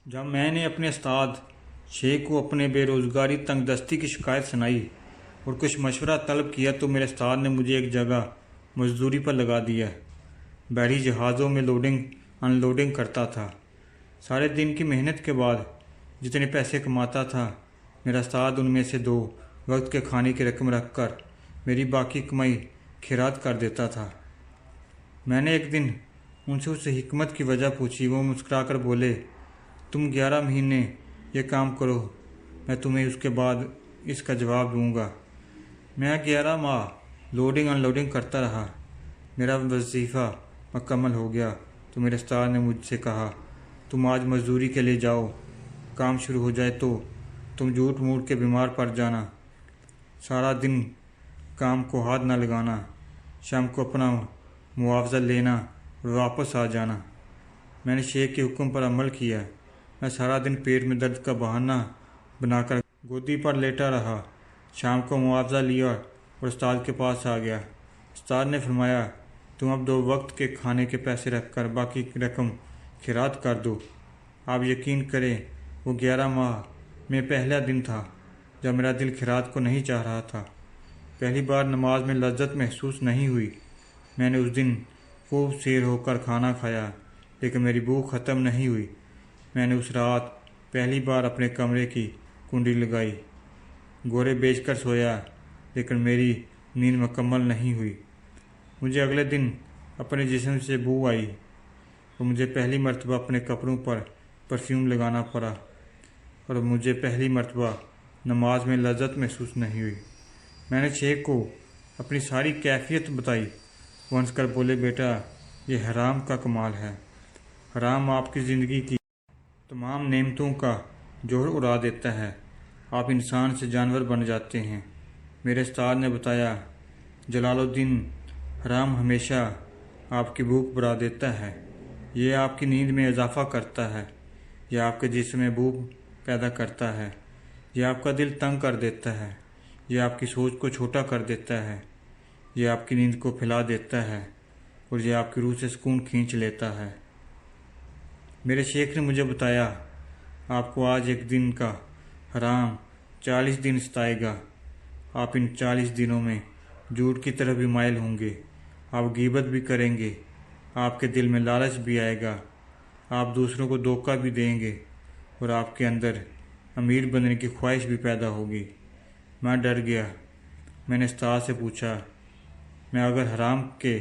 جب میں نے اپنے استاد شیخ کو اپنے بے روزگاری تنگ دستی کی شکایت سنائی اور کچھ مشورہ طلب کیا تو میرے استاد نے مجھے ایک جگہ مزدوری پر لگا دیا۔ بحری جہازوں میں لوڈنگ ان لوڈنگ کرتا تھا۔ سارے دن کی محنت کے بعد جتنے پیسے کماتا تھا میرا استاد ان میں سے 2 وقت کے کھانے کی رقم رکھ کر میری باقی کمائی خیرات کر دیتا تھا۔ میں نے ایک دن ان سے اس حکمت کی وجہ پوچھی۔ وہ مسکرا کر بولے، تم 11 مہینے یہ کام کرو، میں تمہیں اس کے بعد اس کا جواب دوں گا۔ میں 11 ماہ لوڈنگ ان لوڈنگ کرتا رہا۔ میرا وظیفہ مکمل ہو گیا تو میرے استاد نے مجھ سے کہا، تم آج مزدوری کے لیے جاؤ، کام شروع ہو جائے تو تم جھوٹ موٹ کے بیمار پڑ جانا، سارا دن کام کو ہاتھ نہ لگانا، شام کو اپنا معاوضہ لینا اور واپس آ جانا۔ میں نے شیخ کے حکم پر عمل کیا۔ میں سارا دن پیٹ میں درد کا بہانہ بنا کر گودی پر لیٹا رہا۔ شام کو معاوضہ لیا اور استاد کے پاس آ گیا۔ استاد نے فرمایا، تم اب 2 وقت کے کھانے کے پیسے رکھ کر باقی رقم خیرات کر دو۔ آپ یقین کریں وہ 11 ماہ میں پہلا دن تھا جب میرا دل خیرات کو نہیں چاہ رہا تھا۔ پہلی بار نماز میں لذت محسوس نہیں ہوئی۔ میں نے اس دن خوب سیر ہو کر کھانا کھایا لیکن میری بھوک ختم نہیں ہوئی۔ میں نے اس رات پہلی بار اپنے کمرے کی کنڈی لگائی، گورے بیچ کر سویا لیکن میری نیند مکمل نہیں ہوئی۔ مجھے اگلے دن اپنے جسم سے بو آئی اور مجھے پہلی مرتبہ اپنے کپڑوں پر پرفیوم لگانا پڑا اور مجھے پہلی مرتبہ نماز میں لذت محسوس نہیں ہوئی۔ میں نے شیخ کو اپنی ساری کیفیت بتائی۔ وہ ہنس کر بولے، بیٹا یہ حرام کا کمال ہے۔ حرام آپ کی زندگی کی تمام نعمتوں کا جوہر اڑا دیتا ہے، آپ انسان سے جانور بن جاتے ہیں۔ میرے استاد نے بتایا، جلال الدین، حرام ہمیشہ آپ کی بھوک بڑھا دیتا ہے، یہ آپ کی نیند میں اضافہ کرتا ہے، یہ آپ کے جسم میں بھوک پیدا کرتا ہے، یہ آپ کا دل تنگ کر دیتا ہے، یہ آپ کی سوچ کو چھوٹا کر دیتا ہے، یہ آپ کی نیند کو پھیلا دیتا ہے اور یہ آپ کی روح سے سکون کھینچ لیتا ہے۔ میرے شیخ نے مجھے بتایا، آپ کو آج ایک دن کا حرام 40 دن ستائے گا۔ آپ ان 40 دنوں میں جھوٹ کی طرف بھی مائل ہوں گے، آپ غیبت بھی کریں گے، آپ کے دل میں لالچ بھی آئے گا، آپ دوسروں کو دھوکہ بھی دیں گے اور آپ کے اندر امیر بننے کی خواہش بھی پیدا ہوگی۔ میں ڈر گیا۔ میں نے استاد سے پوچھا، میں اگر حرام کے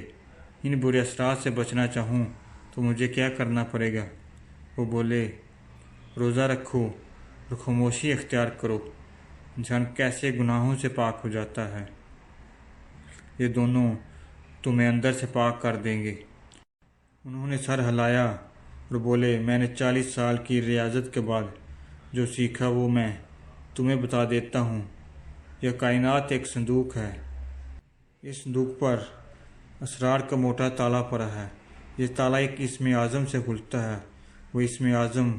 ان برے اثرات سے بچنا چاہوں تو مجھے کیا کرنا پڑے گا؟ وہ بولے، روزہ رکھو اور خاموشی اختیار کرو۔ انسان کیسے گناہوں سے پاک ہو جاتا ہے، یہ دونوں تمہیں اندر سے پاک کر دیں گے۔ انہوں نے سر ہلایا اور بولے، میں نے 40 سال کی ریاضت کے بعد جو سیکھا وہ میں تمہیں بتا دیتا ہوں۔ یہ کائنات ایک صندوق ہے، اس صندوق پر اسرار کا موٹا تالا پڑا ہے۔ یہ تالا ایک اسم اعظم سے کھلتا ہے، وہ اسم اعظم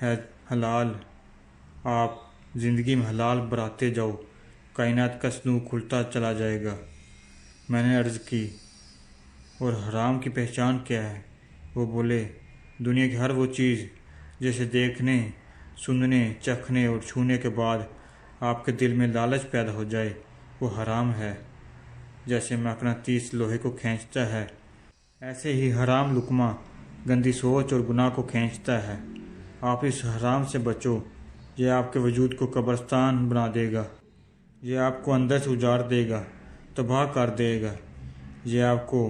ہے حلال۔ آپ زندگی میں حلال بڑھاتے جاؤ، کائنات کا صندوق کھلتا چلا جائے گا۔ میں نے عرض کی، اور حرام کی پہچان کیا ہے؟ وہ بولے، دنیا کی ہر وہ چیز جیسے دیکھنے، سننے، چکھنے اور چھونے کے بعد آپ کے دل میں لالچ پیدا ہو جائے، وہ حرام ہے۔ جیسے مقناطیس لوہے کو کھینچتا ہے، ایسے ہی حرام لقمہ گندی سوچ اور گناہ کو کھینچتا ہے۔ آپ اس حرام سے بچو، یہ آپ کے وجود کو قبرستان بنا دے گا، یہ آپ کو اندر سے اجاڑ دے گا، تباہ کر دے گا، یہ آپ کو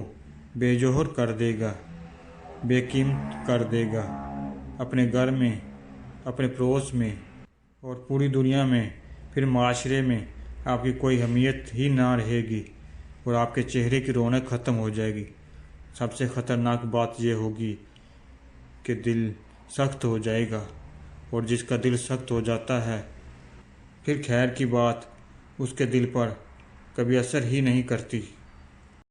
بے جوہر کر دے گا، بے قیمت کر دے گا۔ اپنے گھر میں، اپنے پڑوس میں اور پوری دنیا میں، پھر معاشرے میں آپ کی کوئی اہمیت ہی نہ رہے گی اور آپ کے چہرے کی رونق ختم ہو جائے گی۔ سب سے خطرناک بات یہ ہوگی کہ دل سخت ہو جائے گا، اور جس کا دل سخت ہو جاتا ہے پھر خیر کی بات اس کے دل پر کبھی اثر ہی نہیں کرتی۔